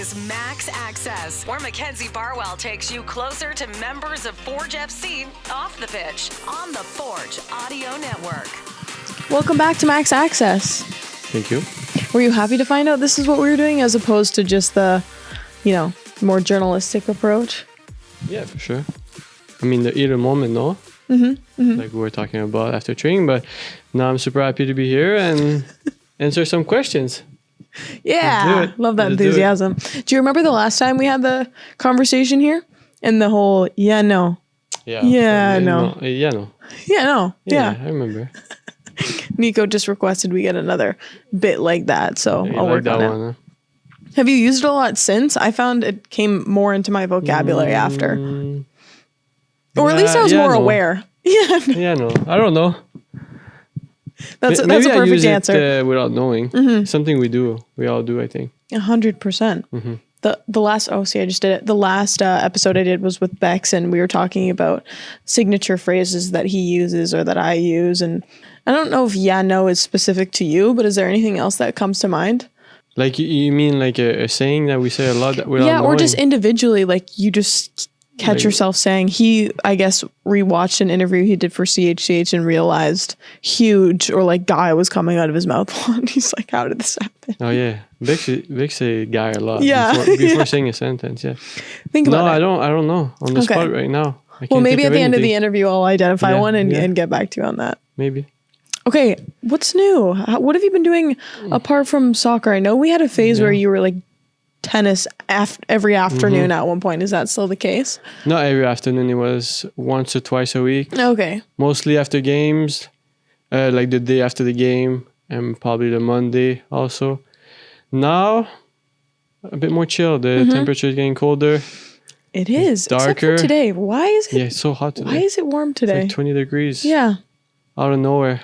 is Max Access, where Mackenzie Barwell takes you closer to members of Forge FC off the pitch on the Forge Audio Network. Welcome back to Max Access. Thank you. Were you happy to find out this is what we were doing as opposed to just the, more journalistic approach? Yeah, for sure. I mean, the either moment, no? Like we were talking about after training, but now I'm super happy to be here and answer some questions. Yeah, love that enthusiasm. Do you remember the last time we had the conversation here? And the whole, no. Yeah, no. Yeah, I remember. Nico just requested we get another bit like that, so I'll work on it. Huh? Have you used it a lot since? I found it came more into my vocabulary after. Or at least I was more aware. Yeah, no. I don't know. That's a Maybe perfect I use answer. It, without knowing. Something we all do, I think. 100%. The last, I just did it. The last episode I did was with Bex, and we were talking about signature phrases that he uses or that I use. And I don't know if no is specific to you, but is there anything else that comes to mind? Like, you mean like a saying that we say a lot that without knowing? Or just individually, like you just catch yourself saying. He, I guess, rewatched an interview he did for CHCH and realized huge or like guy was coming out of his mouth. And he's like, how did this happen? Oh, yeah. Vic say guy a lot before saying a sentence, yeah. Think about it. I don't know on the spot right now. Well, maybe at the end of the interview, I'll identify one and get back to you on that. Maybe. Okay, what's new? What have you been doing apart from soccer? I know we had a phase where you were like tennis every afternoon at one point. Is that still the case? Not every afternoon. It was once or twice a week. Okay. Mostly after games, like the day after the game and probably the Monday also. Now, a bit more chill. The temperature is getting colder. It is. Darker. Except for today. Why is it? Yeah, it's so hot today. Why is it warm today? It's like 20 degrees. Yeah. Out of nowhere.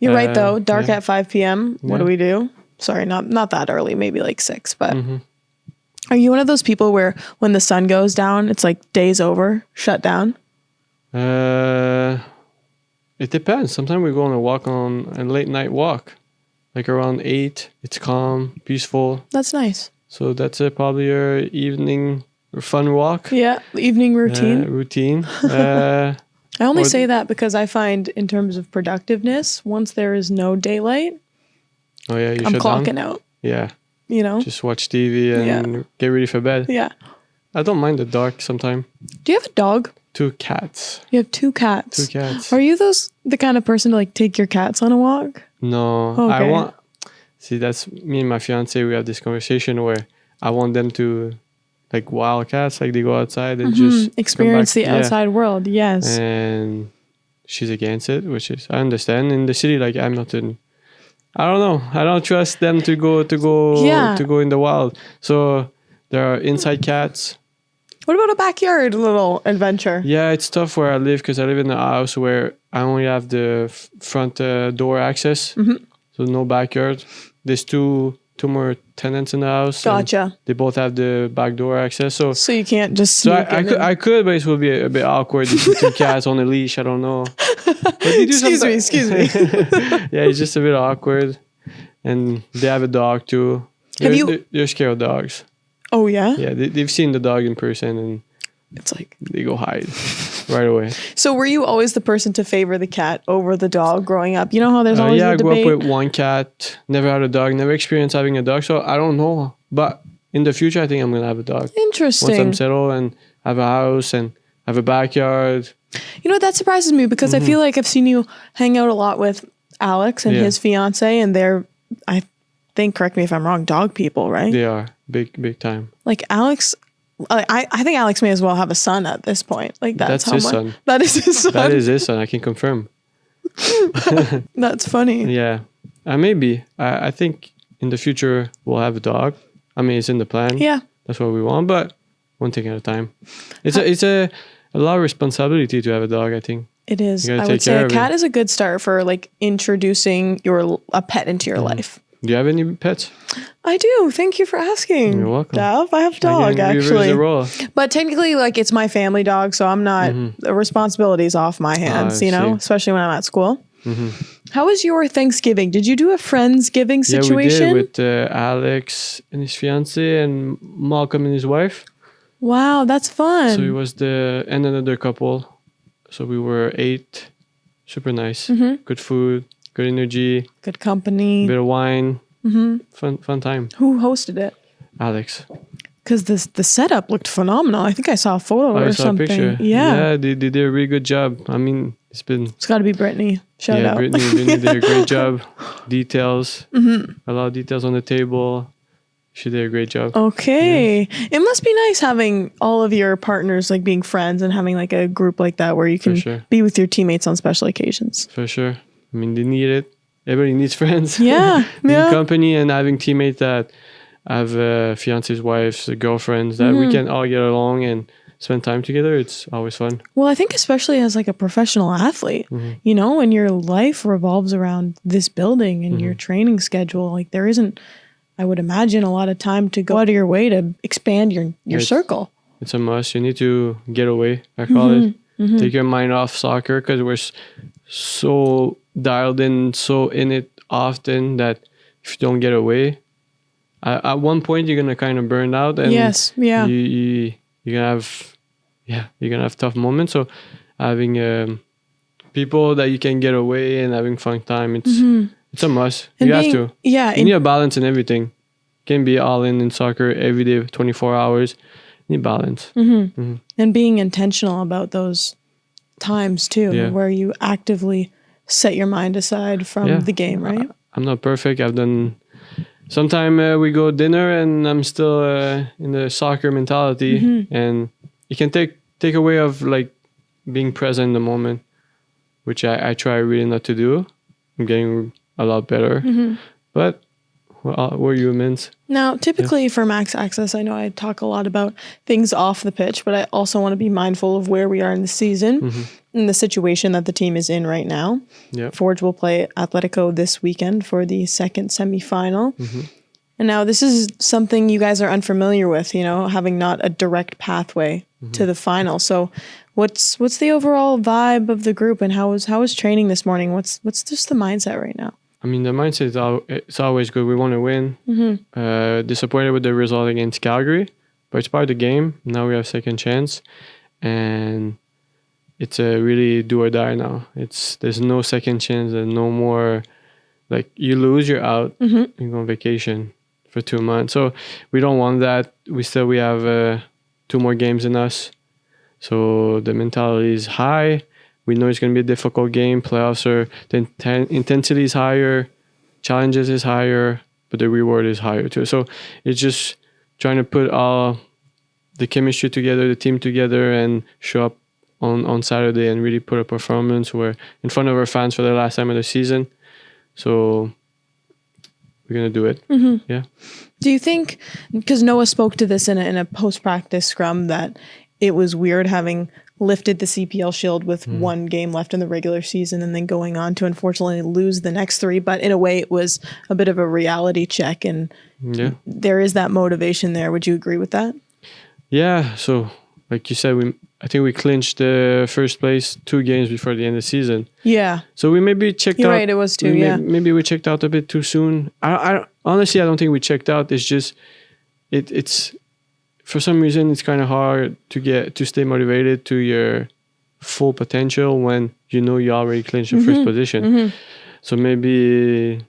You're right, though. Dark at 5 p.m. What do Yeah. we do? Sorry, not that early. Maybe like 6. But are you one of those people where when the sun goes down, it's like day's over, shut down? It depends. Sometimes we go on a late night walk. Like around 8. It's calm, peaceful. That's nice. So that's probably your evening fun walk. Yeah, evening routine. I only say that because I find in terms of productiveness, once there is no daylight, I'm clocking out. Yeah. Just watch TV and get ready for bed. Yeah. I don't mind the dark sometimes. Do you have a dog? 2 cats. You have 2 cats. 2 cats. Are you the kind of person to like take your cats on a walk? No. Okay. That's me and my fiance. We have this conversation where I want them to, like wild cats, like they go outside and just experience the outside world. Yes. And she's against it, which is I understand. In the city, like I'm not in. I don't know. I don't trust them to go in the wild. So there are inside cats. What about a backyard little adventure? Yeah, it's tough where I live because I live in a house where I only have the front door access, so no backyard. There's two more tenants in the house. Gotcha. They both have the back door access, so you can't just. So I could, but it will be a bit awkward. 2 cats on a leash. I don't know. But they do Excuse me. Yeah, it's just a bit awkward, and they have a dog too. They're scared of dogs. Oh yeah. Yeah, they've seen the dog in person, and it's like they go hide right away. So were you always the person to favor the cat over the dog growing up? You know how there's always a debate? I grew up with 1 cat, never had a dog, never experienced having a dog, so I don't know. But in the future, I think I'm going to have a dog. Interesting. Once I'm settled and have a house and have a backyard. You know what, that surprises me because I feel like I've seen you hang out a lot with Alex and his fiance, and they're, I think, correct me if I'm wrong, dog people, right? They are big time. Like Alex... I think Alex may as well have a son at this point. Like that's his son. That is his son. That is his son. I can confirm. That's funny. Yeah, maybe. I think in the future we'll have a dog. I mean, it's in the plan. Yeah, that's what we want. But one thing at a time. It's a lot of responsibility to have a dog. I think it is. I would say a cat is a good start for like introducing a pet into your life. Do you have any pets? I do. Thank you for asking. You're welcome. Dav, I have a dog, actually. Role. But technically, like, it's my family dog, so I'm not... The responsibility's off my hands, especially when I'm at school. How was your Thanksgiving? Did you do a Friendsgiving situation? Yeah, we did with Alex and his fiance and Malcolm and his wife. Wow, that's fun. So it was and another couple. So we were 8. Super nice. Good food, good energy, good company, bit of wine. Fun time. Who hosted it? Alex. Because the setup looked phenomenal. I think I saw a photo or something. A picture. Yeah, they did a really good job. I mean, it's got to be Brittany. Shout out. Brittany did a great job. Details, a lot of details on the table. She did a great job. Okay. Yeah. It must be nice having all of your partners like being friends and having like a group like that where you can be with your teammates on special occasions. For sure. I mean, they need it. Everybody needs friends. Yeah. Company and having teammates that have fiancés, wives, girlfriends that we can all get along and spend time together. It's always fun. Well, I think especially as like a professional athlete, you know, when your life revolves around this building and your training schedule, like there isn't, I would imagine, a lot of time to go out of your way to expand your circle. It's a must. You need to get away, I call it. Take your mind off soccer because we're so dialed in, so in it often that if you don't get away, at one point you're gonna kind of burn out, and you're gonna have tough moments. So having people that you can get away and having fun time, it's a must. And you have to. Yeah, you need a balance in everything. Can't be all in soccer every day, 24 hours. You need balance. And being intentional about those times too, where you actively set your mind aside from the game, right? I'm not perfect. I've done. Sometime we go dinner and I'm still in the soccer mentality, and you can take away of like being present in the moment, which I try really not to do. I'm getting a lot better, but we're humans. Now, typically for Max Access, I know I talk a lot about things off the pitch, but I also want to be mindful of where we are in the season and the situation that the team is in right now. Forge will play Atletico this weekend for the second semifinal. And now this is something you guys are unfamiliar with, you know, having not a direct pathway to the final. So what's the overall vibe of the group, and how was training this morning? What's just the mindset right now? I mean, the mindset it's always good. We want to win. Disappointed with the result against Calgary, but it's part of the game. Now we have second chance, and it's a really do or die now. There's no second chance and no more. Like you lose, you're out. You go on vacation for 2 months. So we don't want that. We have 2 more games in us. So the mentality is high. We know it's going to be a difficult game. Playoffs the intensity is higher, challenges is higher, but the reward is higher too. So it's just trying to put all the chemistry together, the team together, and show up on Saturday and really put a performance. We're in front of our fans for the last time of the season. So we're going to do it. Yeah. Do you think, because Noah spoke to this in a post-practice scrum, that it was weird having lifted the CPL Shield with 1 game left in the regular season and then going on to unfortunately lose the next 3, but in a way it was a bit of a reality check, and there is that motivation there. Would you agree with that? Yeah. So like you said, I think we clinched the first place 2 games before the end of the season. Yeah. So we maybe checked out. You're right, it was 2, Maybe we checked out a bit too soon. I honestly, I don't think we checked out. It's just, it's for some reason, it's kind of hard to stay motivated to your full potential when you know you already clinched the first position. So maybe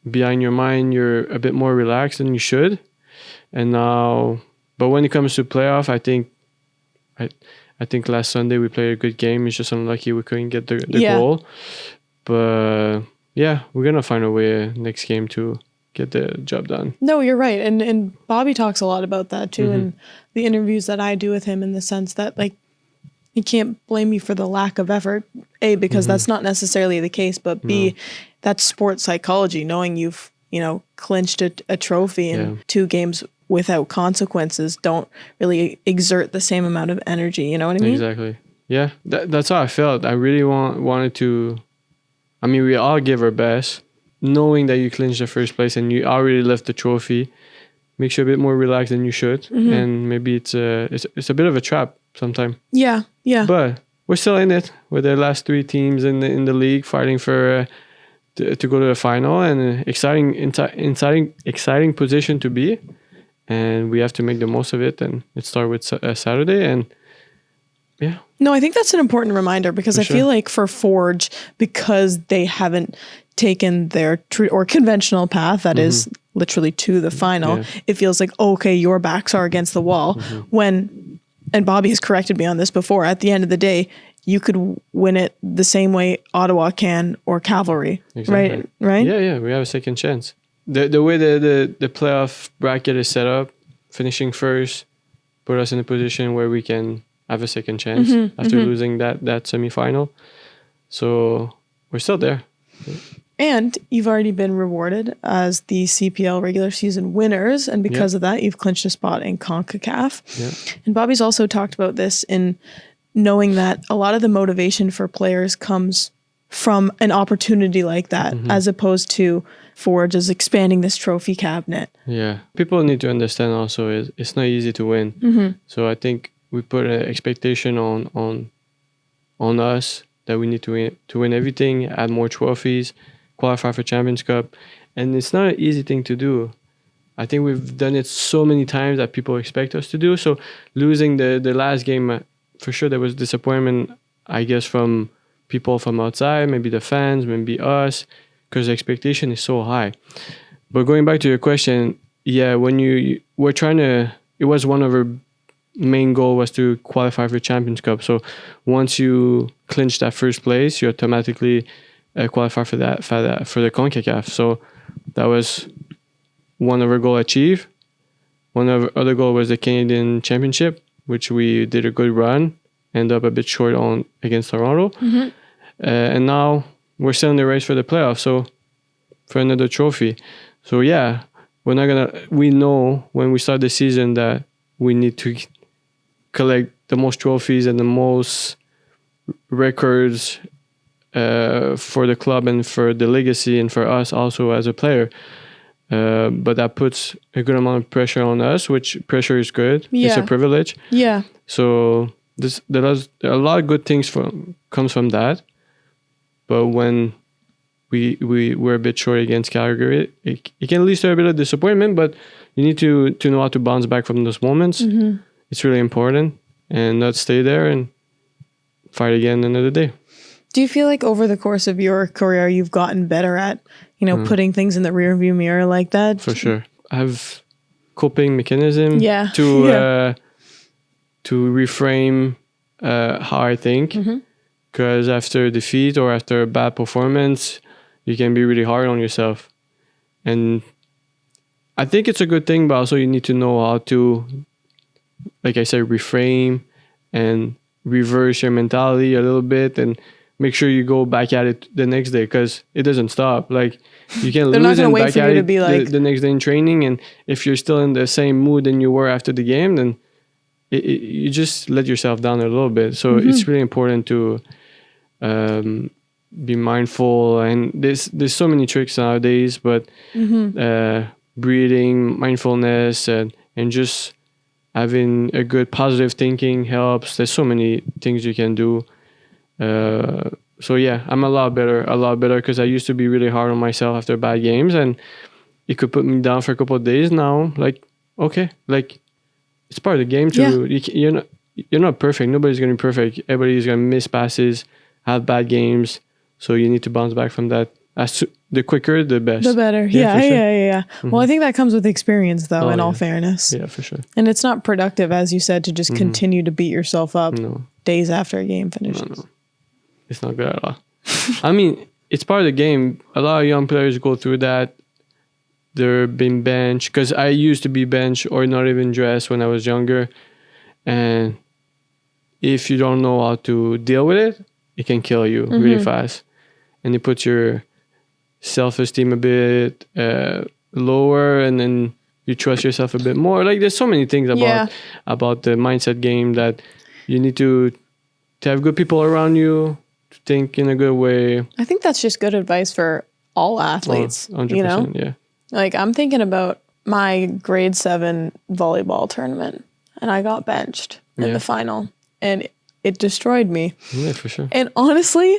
behind your mind, you're a bit more relaxed than you should. And now, but when it comes to playoff, I think last Sunday we played a good game. It's just unlucky we couldn't get the goal. But yeah, we're gonna find a way next game to get the job done. No, you're right. And Bobby talks a lot about that too in the interviews that I do with him, in the sense that like he can't blame you for the lack of effort, A, because that's not necessarily the case, but B, that's sports psychology, knowing you've, you know, clinched a trophy in 2 games without consequences don't really exert the same amount of energy, you know what I mean? Exactly. Yeah, that's how I felt. I really wanted to, I mean, we all give our best. Knowing that you clinched the first place and you already left the trophy makes you a bit more relaxed than you should. And maybe it's a bit of a trap sometimes. Yeah. But we're still in it. We're the last 3 teams in the league fighting for to go to the final, and exciting position to be. And we have to make the most of it. And it starts with Saturday, and yeah. No, I think that's an important reminder, because I feel like for Forge, because they haven't taken their or conventional path that is literally to the final, it feels like, okay, your backs are against the wall. When, and Bobby has corrected me on this before, at the end of the day, you could win it the same way Ottawa can or Cavalry, right? Yeah, we have a second chance. The way the playoff bracket is set up, finishing first, put us in a position where we can have a second chance after losing that semifinal. So we're still there. And you've already been rewarded as the CPL regular season winners, and because of that, you've clinched a spot in CONCACAF. Yeah. And Bobby's also talked about this in knowing that a lot of the motivation for players comes from an opportunity like that, as opposed to Forge as expanding this trophy cabinet. Yeah. People need to understand also it's not easy to win. So I think we put an expectation on us that we need to win everything, add more trophies, qualify for Champions Cup. And it's not an easy thing to do. I think we've done it so many times that people expect us to do. So losing the last game, for sure there was disappointment, I guess, from people from outside, maybe the fans, maybe us, because the expectation is so high. But going back to your question, yeah, when we're trying to, it was one of our main goal was to qualify for Champions Cup. So once you clinch that first place, you automatically qualify for the CONCACAF. So that was one of our goal achieved. One of our other goal was the Canadian Championship, which we did a good run, end up a bit short on against Toronto. And now we're still in the race for the playoffs, so for another trophy. So yeah, we know when we start the season that we need to collect the most trophies and the most records for the club and for the legacy and for us also as a player. But that puts a good amount of pressure on us, which pressure is good. It's a privilege. Yeah. So there are a lot of good things comes from that. But when we're a bit short against Calgary, it can lead to a bit of disappointment, but you need to know how to bounce back from those moments. It's really important, and not stay there and fight again another day. Do you feel like over the course of your career, you've gotten better at, putting things in the rearview mirror like that? For sure. I have coping mechanism to reframe how I think. Because after defeat or after a bad performance, you can be really hard on yourself. And I think it's a good thing, but also you need to know how to, like I said, reframe and reverse your mentality a little bit and make sure you go back at it the next day, because it doesn't stop. Like, you can lose and back at it the next day in training. And if you're still in the same mood than you were after the game, then you just let yourself down a little bit. So it's really important to be mindful. And there's so many tricks nowadays, but breathing, mindfulness, and just having a good positive thinking helps. There's so many things you can do. So yeah, I'm a lot better because I used to be really hard on myself after bad games, and it could put me down for a couple of days. Now, like, okay, like, it's part of the game too. Yeah. You're not perfect. Nobody's going to be perfect. Everybody's going to miss passes, have bad games. So you need to bounce back from that. The quicker, the best. The better. Yeah. Well, I think that comes with experience, though, in all fairness. Yeah, for sure. And it's not productive, as you said, to just continue to beat yourself up days after a game finishes. No. It's not good at all. I mean, it's part of the game. A lot of young players go through that. They're being benched. Because I used to be benched or not even dressed when I was younger. And if you don't know how to deal with it, it can kill you really fast. And it puts your self-esteem a bit lower, and then you trust yourself a bit more. Like, there's so many things about the mindset game that you need to have good people around you, to think in a good way. I think that's just good advice for all athletes. 100%, yeah. Like, I'm thinking about my grade 7 volleyball tournament, and I got benched in the final. And it destroyed me. Yeah, for sure. And honestly,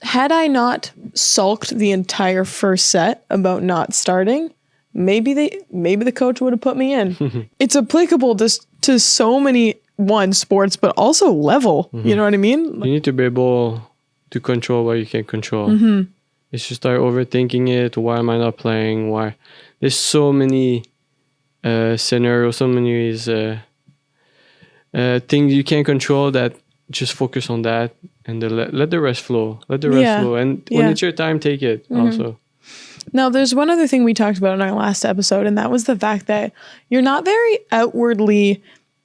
had I not sulked the entire first set about not starting, maybe the coach would have put me in. It's applicable to so many sports, but also level. You know what I mean? You need to be able to control what you can control. It's just start overthinking it. Why am I not playing? Why? There's so many scenarios, so many things you can't control that just focus on that and let the rest flow. Let the rest flow. And when it's your time, take it also. Now, there's one other thing we talked about in our last episode, and that was the fact that you're not very outwardly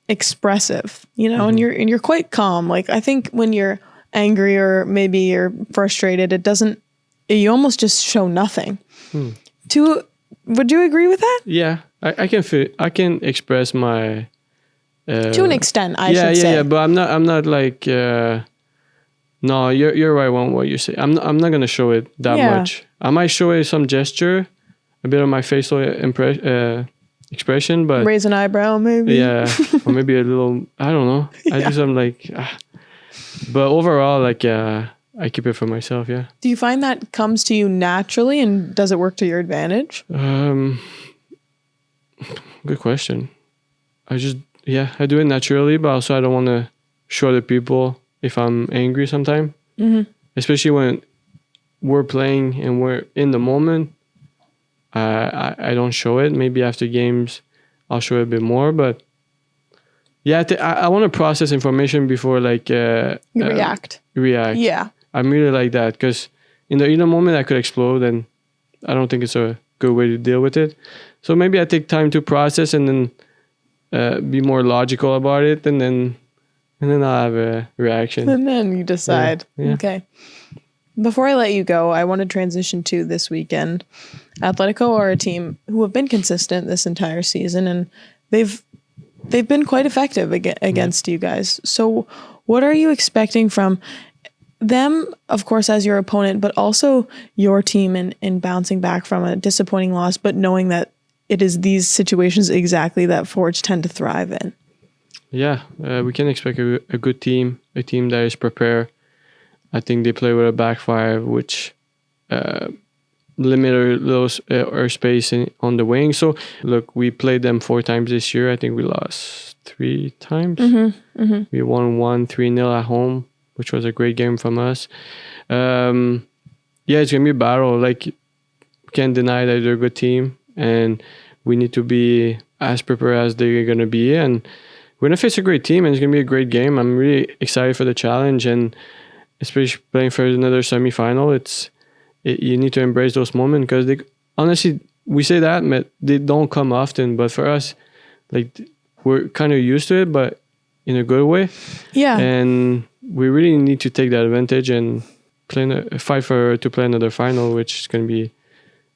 expressive, you know, and you're quite calm. Like, I think when you're angry or maybe you're frustrated, you almost just show nothing. Would you agree with that? Yeah, I can express my to an extent, I should say. Yeah, but I'm not like no, you're right on what you say. I'm not gonna show it that much. I might show it some gesture, a bit of my facial expression, but raise an eyebrow maybe. Yeah, or maybe a little. I don't know. I'm like, but overall, like I keep it for myself. Yeah. Do you find that comes to you naturally, and does it work to your advantage? Good question. I do it naturally, but also I don't want to show other people if I'm angry sometimes. Especially when we're playing and we're in the moment. I don't show it. Maybe after games, I'll show it a bit more. But yeah, I want to process information before like you react. Yeah, I'm really like that because in the moment I could explode, and I don't think it's a good way to deal with it. So maybe I take time to process and then be more logical about it, and then I'll have a reaction. And then you decide. Yeah. Okay. Before I let you go, I want to transition to this weekend. Atletico are a team who have been consistent this entire season, and they've been quite effective against you guys. So what are you expecting from them, of course, as your opponent, but also your team in bouncing back from a disappointing loss, but knowing that it is these situations exactly that Forge tend to thrive in? Yeah, we can expect a good team, a team that is prepared. I think they play with a back five, which limit our space on the wing. So, look, we played them 4 times this year. I think we lost 3 times. We won 3-0 at home, which was a great game from us. Yeah, it's going to be a battle. Like, can't deny that they're a good team, and we need to be as prepared as they're going to be. And we're going to face a great team, and it's going to be a great game. I'm really excited for the challenge, and especially playing for another semifinal. You need to embrace those moments because honestly, we say that, but they don't come often. But for us, like, we're kind of used to it, but in a good way. Yeah. And we really need to take that advantage and fight to play another final, which is going to be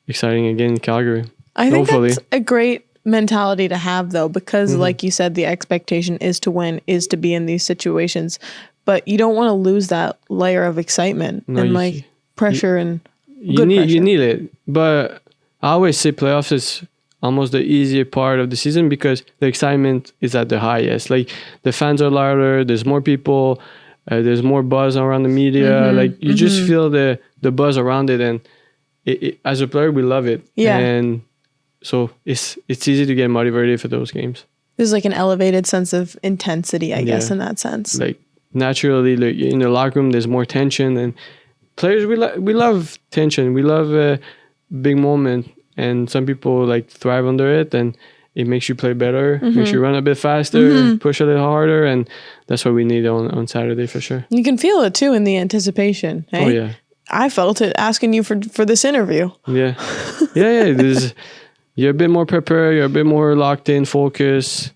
exciting again in Calgary. I think that's a great mentality to have, though, because like you said, the expectation is to win, is to be in these situations. But you don't want to lose that layer of excitement and pressure and you need it. But I always say playoffs is almost the easier part of the season because the excitement is at the highest. Like, the fans are louder, there's more people, there's more buzz around the media. Like, you just feel the buzz around it, and as a player, we love it. Yeah. And so it's easy to get motivated for those games. There's like an elevated sense of intensity, I guess, in that sense. Like, naturally, like, in the locker room, there's more tension, and players, we love tension. We love a big moment, and some people like thrive under it, and it makes you play better, makes you run a bit faster, push a little harder, and that's what we need on Saturday for sure. You can feel it too in the anticipation. Hey? Oh yeah, I felt it asking you for this interview. Yeah. You're a bit more prepared. You're a bit more locked in, focused.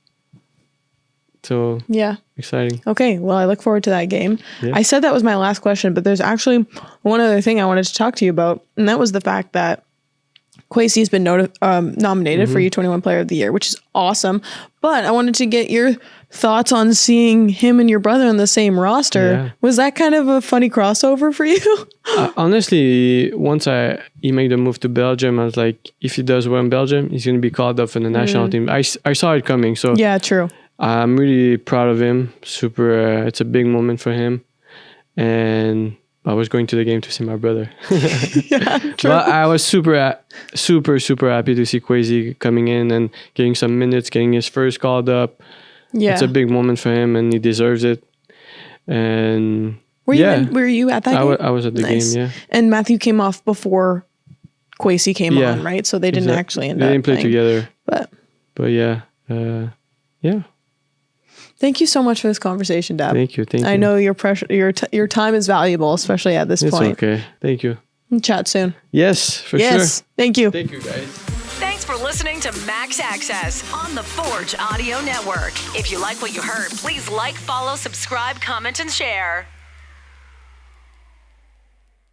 So yeah, exciting. Okay, well, I look forward to that game. Yeah. I said that was my last question, but there's actually one other thing I wanted to talk to you about, and that was the fact that Kwasi has been nominated for U21 Player of the Year, which is awesome. But I wanted to get your thoughts on seeing him and your brother on the same roster. Yeah. Was that kind of a funny crossover for you? Honestly, once he made the move to Belgium, I was like, if he does well in Belgium, he's going to be called up for the national team. I saw it coming. So yeah, true. I'm really proud of him. Super, it's a big moment for him. And I was going to the game to see my brother. Yeah, true. But I was super happy to see Kwasi coming in and getting some minutes, getting his first called up. Yeah. It's a big moment for him, and he deserves it. And were you at that game? I was at the game, yeah. And Matthew came off before Kwasi came on, right? So they didn't actually end up. They didn't play together. But yeah. Yeah. Thank you so much for this conversation, Dab. Thank you. I know your time is valuable, especially at this point. It's okay. Thank you. We'll chat soon. Yes, for sure. Yes. Thank you. Thank you, guys. Thanks for listening to Max Access on the Forge Audio Network. If you like what you heard, please like, follow, subscribe, comment, and share.